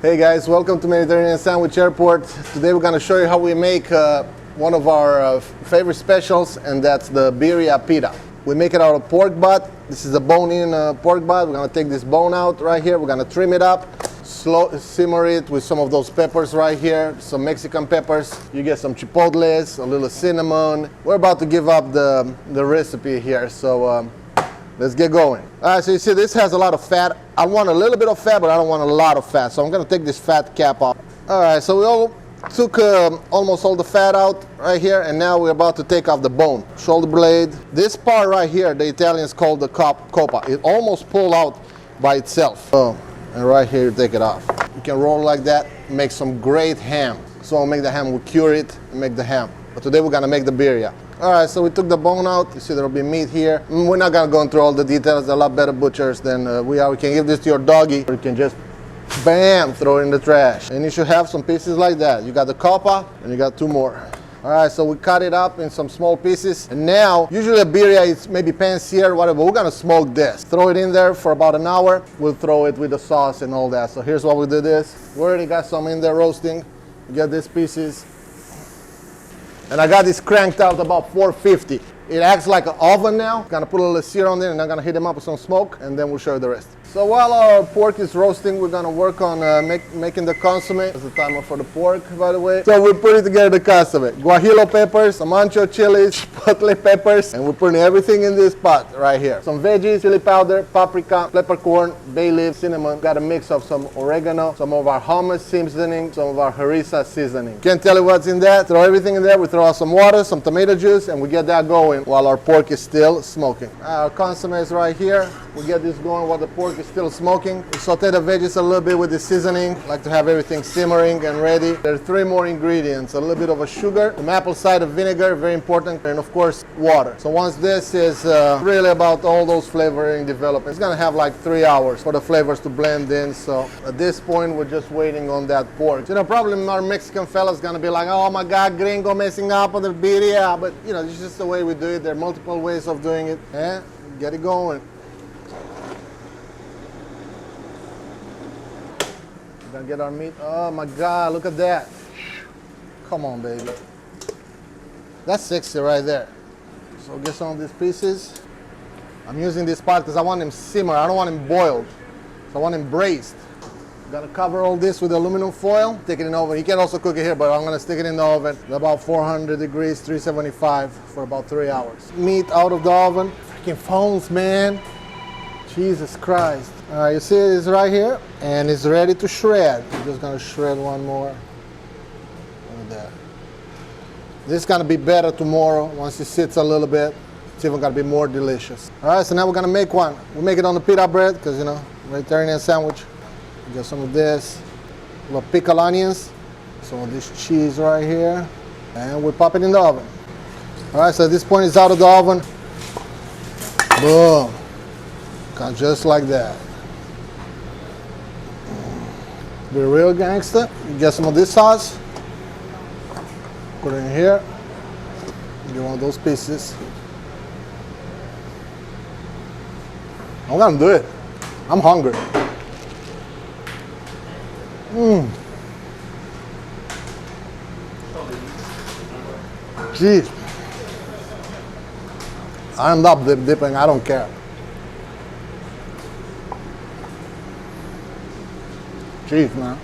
Hey guys, welcome to Mediterranean Sandwich Airport. Today we're going to show you how we make one of our favorite specials, and that's the Birria Pita. We make it out of pork butt. This is a bone-in pork butt. We're going to take this bone out right here. We're going to trim it up, simmer it with some of those peppers right here, some Mexican peppers. You get some chipotles, a little cinnamon. We're about to give up the recipe here, so let's get going. All right, so you see this has a lot of fat. I want a little bit of fat, but I don't want a lot of fat. So I'm gonna take this fat cap off. All right, so we all took almost all the fat out right here, and now we're about to take off the bone. Shoulder blade. This part right here, the Italians call the coppa. It almost pulled out by itself. Oh, and right here, you take it off. You can roll like that, make some great ham. So I'll make the ham, we'll cure it and make the ham. But today we're gonna make the birria. All right, so we took the bone out. You see there'll be meat here. We're not gonna go into all the details. They're a lot better butchers than we are. We can give this to your doggy, or you can just, bam, throw it in the trash. And you should have some pieces like that. You got the coppa, and you got two more. All right, so we cut it up in some small pieces. And now, usually a birria is maybe pan-seared, whatever. We're gonna smoke this. Throw it in there for about an hour. We'll throw it with the sauce and all that. So here's what we do this. We already got some in there roasting. You get these pieces. And I got this cranked out about 450. It acts like an oven now. Gonna put a little sear on there, and I'm gonna heat them up with some smoke, and then we'll show you the rest. So while our pork is roasting, we're gonna work on making the consomme. It's the timer for the pork, by the way. So we're putting together the consomme. Guajillo peppers, some ancho chilies, chipotle peppers, and we're putting everything in this pot right here. Some veggies, chili powder, paprika, peppercorn, bay leaf, cinnamon. Got a mix of some oregano, some of our hummus seasoning, some of our harissa seasoning. Can't tell you what's in that. Throw everything in there. We throw out some water, some tomato juice, and we get that going while our pork is still smoking. Our consomme is right here. We get this going while the pork is still smoking. We saute the veggies a little bit with the seasoning. I like to have everything simmering and ready. There are three more ingredients. A little bit of a sugar, some apple cider vinegar, very important, and of course, water. So once this is really about all those flavoring development, it's gonna have like 3 hours for the flavors to blend in. So at this point, we're just waiting on that pork. You know, probably our Mexican fellas gonna be like, oh my God, gringo messing up on the birria. But you know, it's just the way we do it. There are multiple ways of doing it. And get it going. We're gonna get our meat. Oh my God, look at that. Come on, baby. That's 60 right there. So get some of these pieces. I'm using this part because I want them simmer. I don't want them boiled. So I want them braised. Gonna cover all this with aluminum foil. Take it in the oven. You can also cook it here, but I'm gonna stick it in the oven at about 400 degrees, 375 for about 3 hours. Meat out of the oven. Freaking phones, man. Jesus Christ. All right, you see it is right here, and it's ready to shred. I'm just gonna shred one more. Look at that. This is gonna be better tomorrow once it sits a little bit. It's even gonna be more delicious. All right, so now we're gonna make one. We'll make it on the pita bread, because you know, Mediterranean sandwich. Get some of this, little pickled onions, some of this cheese right here, and we pop it in the oven. All right, so at this point it's out of the oven. Boom. Just like that. Be real gangster. You get some of this sauce. Put it in here. Get one of those pieces. I'm gonna do it. I'm hungry. Jeez. I end up dipping. I don't care. Jeez, man.